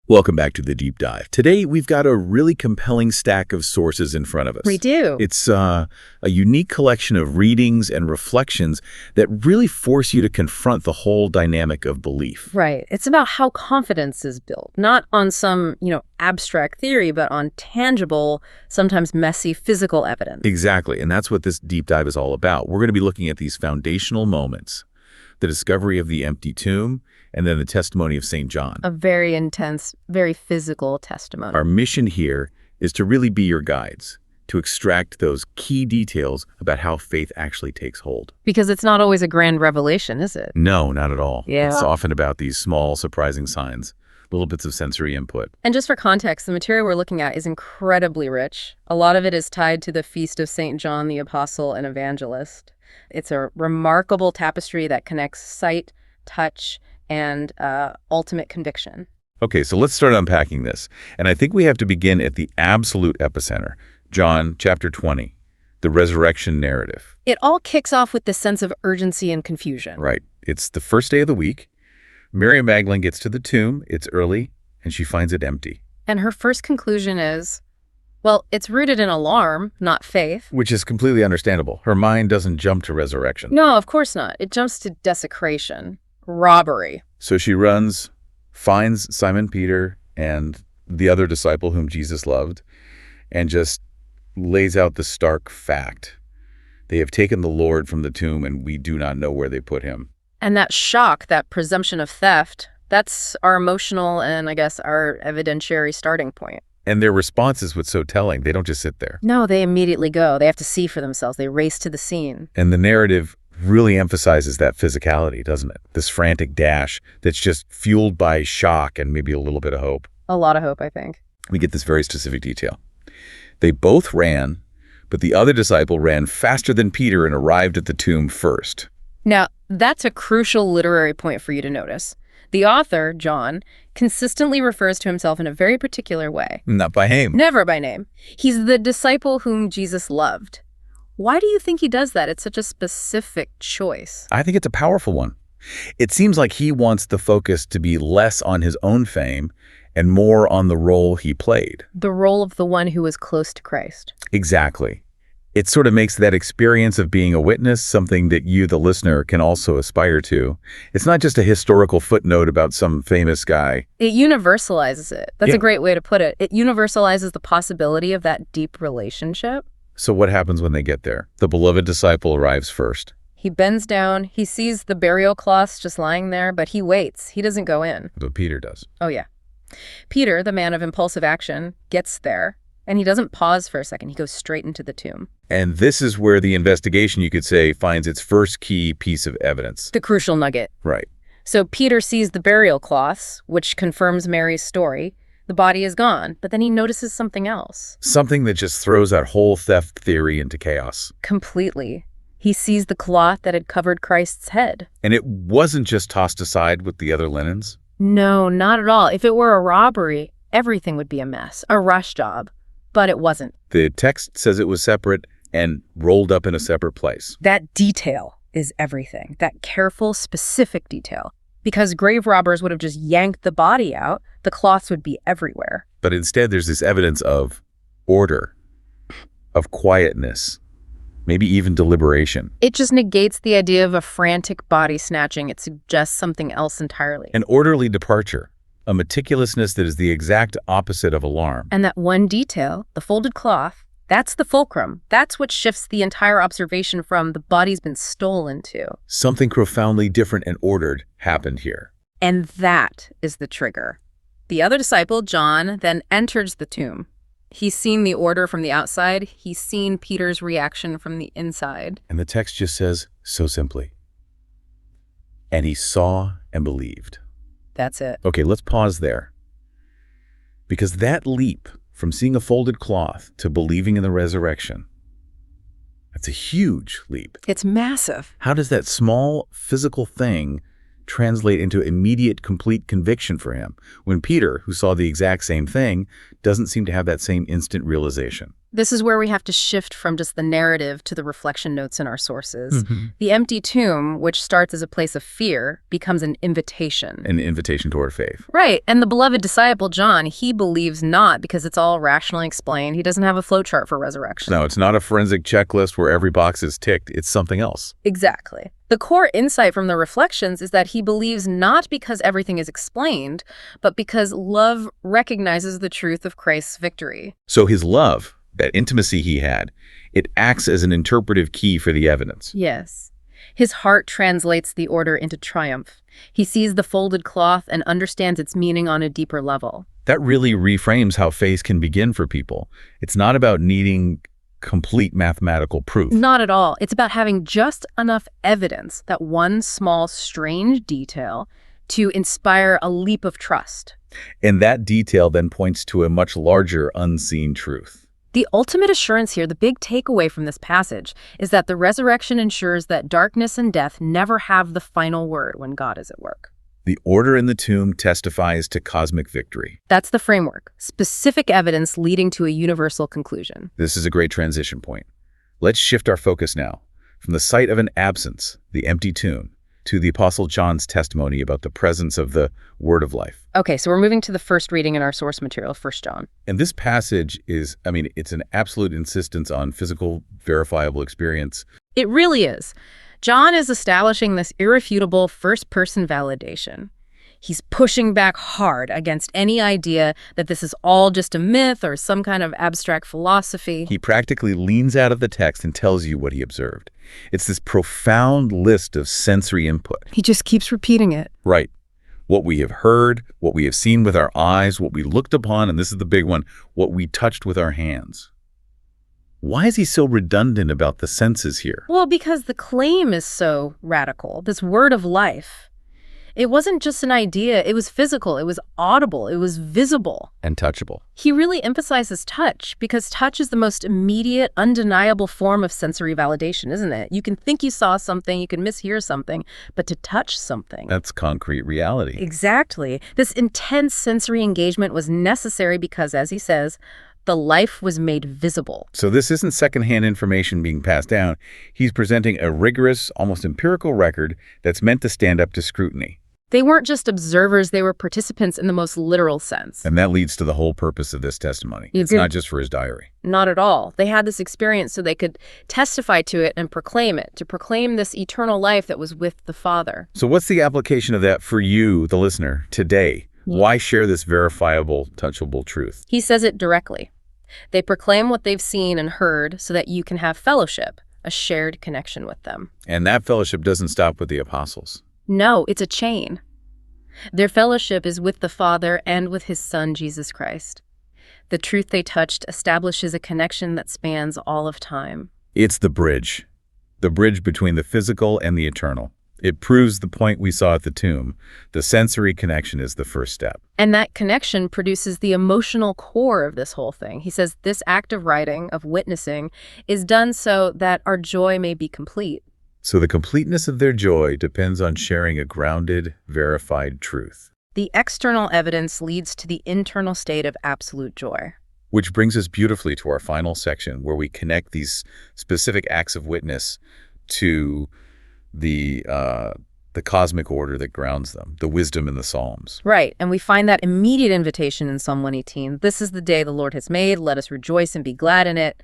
Welcome back to the Deep Dive. Today, we've got a really compelling stack of sources in front of us. We do. It's a unique collection of readings and reflections that really force you to confront the whole dynamic of belief. Right. It's about how confidence is built, not on some, abstract theory, but on tangible, sometimes messy physical evidence. Exactly, and that's what this deep dive is all about. We're going to be looking at these foundational moments, the discovery of the empty tomb, and then the testimony of St. John. A very intense, very physical testimony. Our mission here is to really be your guides, to extract those key details about how faith actually takes hold. Because it's not always a grand revelation, is it? No, not at all. Yeah. It's often about these small, surprising signs, little bits of sensory input. And just for context, the material we're looking at is incredibly rich. A lot of it is tied to the feast of St. John the Apostle and Evangelist. It's a remarkable tapestry that connects sight, touch, and ultimate conviction. Okay, so let's start unpacking this. And I think we have to begin at the absolute epicenter, John chapter 20, the resurrection narrative. It all kicks off with this sense of urgency and confusion. Right. It's the first day of the week. Mary Magdalene gets to the tomb. It's early, and she finds it empty. And her first conclusion is, well, it's rooted in alarm, not faith. Which is completely understandable. Her mind doesn't jump to resurrection. No, of course not. It jumps to desecration, robbery. So she runs, finds Simon Peter and the other disciple whom Jesus loved, and just lays out the stark fact. They have taken the Lord from the tomb, and we do not know where they put him. And that shock, that presumption of theft, that's our emotional and, I guess, our evidentiary starting point. And their response is what's so telling. They don't just sit there. No, they immediately go. They have to see for themselves. They race to the scene. And the narrative really emphasizes that physicality, doesn't it? This frantic dash that's just fueled by shock and maybe a little bit of hope. A lot of hope, I think. We get this very specific detail. They both ran, but the other disciple ran faster than Peter and arrived at the tomb first. Now, that's a crucial literary point for you to notice. The author, John, consistently refers to himself in a very particular way. Not by name. Never by name. He's the disciple whom Jesus loved. Why do you think he does that? It's such a specific choice. I think it's a powerful one. It seems like he wants the focus to be less on his own fame and more on the role he played. The role of the one who was close to Christ. Exactly. It sort of makes that experience of being a witness something that you, the listener, can also aspire to. It's not just a historical footnote about some famous guy. It universalizes it. That's a great way to put it. It universalizes the possibility of that deep relationship. So what happens when they get there? The beloved disciple arrives first. He bends down. He sees the burial cloths just lying there, but he waits. He doesn't go in. That's what Peter does. Oh, yeah. Peter, the man of impulsive action, gets there. And he doesn't pause for a second. He goes straight into the tomb. And this is where the investigation, you could say, finds its first key piece of evidence. The crucial nugget. Right. So Peter sees the burial cloths, which confirms Mary's story. The body is gone, but then he notices something else. Something that just throws that whole theft theory into chaos. Completely. He sees the cloth that had covered Christ's head. And it wasn't just tossed aside with the other linens? No, not at all. If it were a robbery, everything would be a mess, a rush job. But it wasn't. The text says it was separate and rolled up in a separate place. That detail is everything. That careful, specific detail. Because grave robbers would have just yanked the body out, the cloths would be everywhere. But instead, there's this evidence of order, of quietness, maybe even deliberation. It just negates the idea of a frantic body snatching. It suggests something else entirely. An orderly departure. A meticulousness that is the exact opposite of alarm. And that one detail, the folded cloth, that's the fulcrum. That's what shifts the entire observation from the body's been stolen to. Something profoundly different and ordered happened here. And that is the trigger. The other disciple, John, then enters the tomb. He's seen the order from the outside. He's seen Peter's reaction from the inside. And the text just says, so simply, and he saw and believed. That's it. Okay, let's pause there. Because that leap from seeing a folded cloth to believing in the resurrection, that's a huge leap. It's massive. How does that small physical thing translate into immediate, complete conviction for him when Peter, who saw the exact same thing, doesn't seem to have that same instant realization? This is where we have to shift from just the narrative to the reflection notes in our sources. Mhm. The empty tomb, which starts as a place of fear, becomes an invitation. An invitation toward faith. Right, and the beloved disciple, John, he believes not because it's all rationally explained. He doesn't have a flowchart for resurrection. No, it's not a forensic checklist where every box is ticked. It's something else. Exactly. The core insight from the reflections is that he believes not because everything is explained, but because love recognizes the truth of Christ's victory. So his love, that intimacy he had, it acts as an interpretive key for the evidence. Yes. His heart translates the order into triumph. He sees the folded cloth and understands its meaning on a deeper level. That really reframes how faith can begin for people. It's not about needing complete mathematical proof. Not at all. It's about having just enough evidence, that one small, strange detail, to inspire a leap of trust. And that detail then points to a much larger unseen truth. The ultimate assurance here, the big takeaway from this passage, is that the resurrection ensures that darkness and death never have the final word when God is at work. The order in the tomb testifies to cosmic victory. That's the framework, specific evidence leading to a universal conclusion. This is a great transition point. Let's shift our focus now from the sight of an absence, the empty tomb, to the Apostle John's testimony about the presence of the Word of life. Okay, so we're moving to the first reading in our source material, 1 John. And this passage is, it's an absolute insistence on physical, verifiable experience. It really is. John is establishing this irrefutable first-person validation. He's pushing back hard against any idea that this is all just a myth or some kind of abstract philosophy. He practically leans out of the text and tells you what he observed. It's this profound list of sensory input. He just keeps repeating it. Right. What we have heard, what we have seen with our eyes, what we looked upon, and this is the big one, what we touched with our hands. Why is he so redundant about the senses here? Well, because the claim is so radical, this word of life. It wasn't just an idea, it was physical, it was audible, it was visible. And touchable. He really emphasizes touch because touch is the most immediate, undeniable form of sensory validation, isn't it? You can think you saw something, you can mishear something, but to touch something. That's concrete reality. Exactly. This intense sensory engagement was necessary because, as he says, the life was made visible. So this isn't secondhand information being passed down. He's presenting a rigorous, almost empirical record that's meant to stand up to scrutiny. They weren't just observers, they were participants in the most literal sense. And that leads to the whole purpose of this testimony. It's not just for his diary. Not at all. They had this experience so they could testify to it and proclaim it, to proclaim this eternal life that was with the Father. So what's the application of that for you, the listener, today? Why share this verifiable, touchable truth? He says it directly. They proclaim what they've seen and heard so that you can have fellowship, a shared connection with them. And that fellowship doesn't stop with the apostles. No, it's a chain. Their fellowship is with the Father and with his Son, Jesus Christ. The truth they touched establishes a connection that spans all of time. It's the bridge between the physical and the eternal. It proves the point we saw at the tomb. The sensory connection is the first step. And that connection produces the emotional core of this whole thing. He says this act of writing, of witnessing, is done so that our joy may be complete. So the completeness of their joy depends on sharing a grounded, verified truth. The external evidence leads to the internal state of absolute joy. Which brings us beautifully to our final section, where we connect these specific acts of witness to the cosmic order that grounds them, the wisdom in the Psalms. Right, and we find that immediate invitation in Psalm 118. This is the day the Lord has made. Let us rejoice and be glad in it.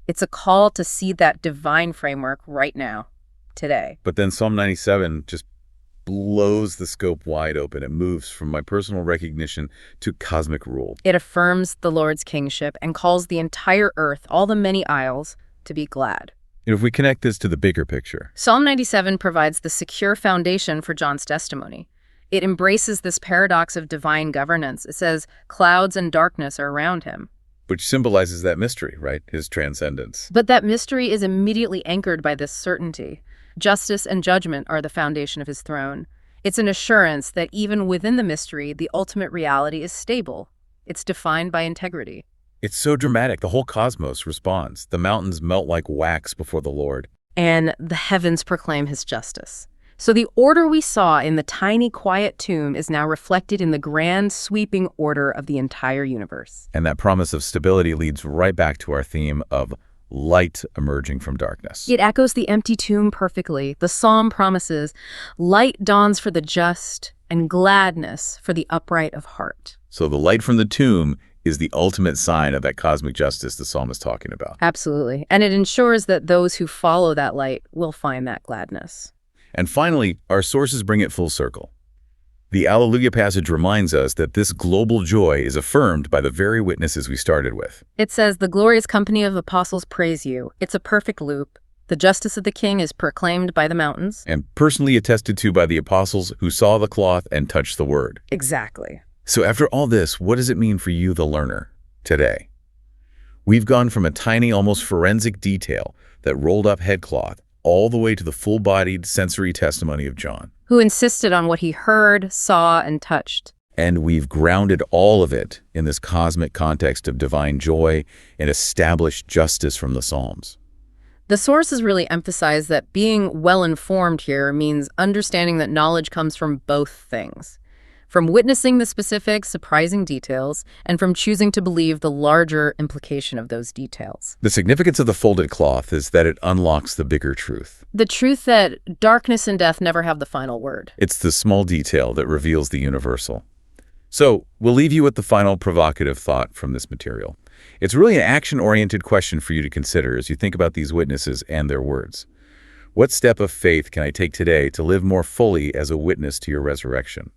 It's a call to see that divine framework right now, today. But then Psalm 97 just blows the scope wide open. It moves from my personal recognition to cosmic rule. It affirms the Lord's kingship and calls the entire earth, all the many isles, to be glad. If we connect this to the bigger picture, Psalm 97 provides the secure foundation for John's testimony. It embraces this paradox of divine governance. It says clouds and darkness are around him. which symbolizes that mystery, right? His transcendence. But that mystery is immediately anchored by this certainty. Justice and judgment are the foundation of his throne. It's an assurance that even within the mystery, the ultimate reality is stable. It's defined by integrity. It's so dramatic. The whole cosmos responds. The mountains melt like wax before the Lord. And the heavens proclaim his justice. So the order we saw in the tiny, quiet tomb is now reflected in the grand, sweeping order of the entire universe. And that promise of stability leads right back to our theme of light emerging from darkness. It echoes the empty tomb perfectly. The psalm promises, light dawns for the just and gladness for the upright of heart. So the light from the tomb is the ultimate sign of that cosmic justice the psalm is talking about. Absolutely. And it ensures that those who follow that light will find that gladness. And finally, our sources bring it full circle. The Alleluia passage reminds us that this global joy is affirmed by the very witnesses we started with. It says, the glorious company of apostles praise you. It's a perfect loop. The justice of the king is proclaimed by the mountains. And personally attested to by the apostles who saw the cloth and touched the word. Exactly. So after all this, what does it mean for you, the learner, today? We've gone from a tiny, almost forensic detail that rolled up headcloth all the way to the full-bodied sensory testimony of John. Who insisted on what he heard, saw, and touched. And we've grounded all of it in this cosmic context of divine joy and established justice from the Psalms. The sources really emphasize that being well-informed here means understanding that knowledge comes from both things. From witnessing the specific, surprising details, and from choosing to believe the larger implication of those details. The significance of the folded cloth is that it unlocks the bigger truth. The truth that darkness and death never have the final word. It's the small detail that reveals the universal. So, we'll leave you with the final provocative thought from this material. It's really an action-oriented question for you to consider as you think about these witnesses and their words. What step of faith can I take today to live more fully as a witness to your resurrection?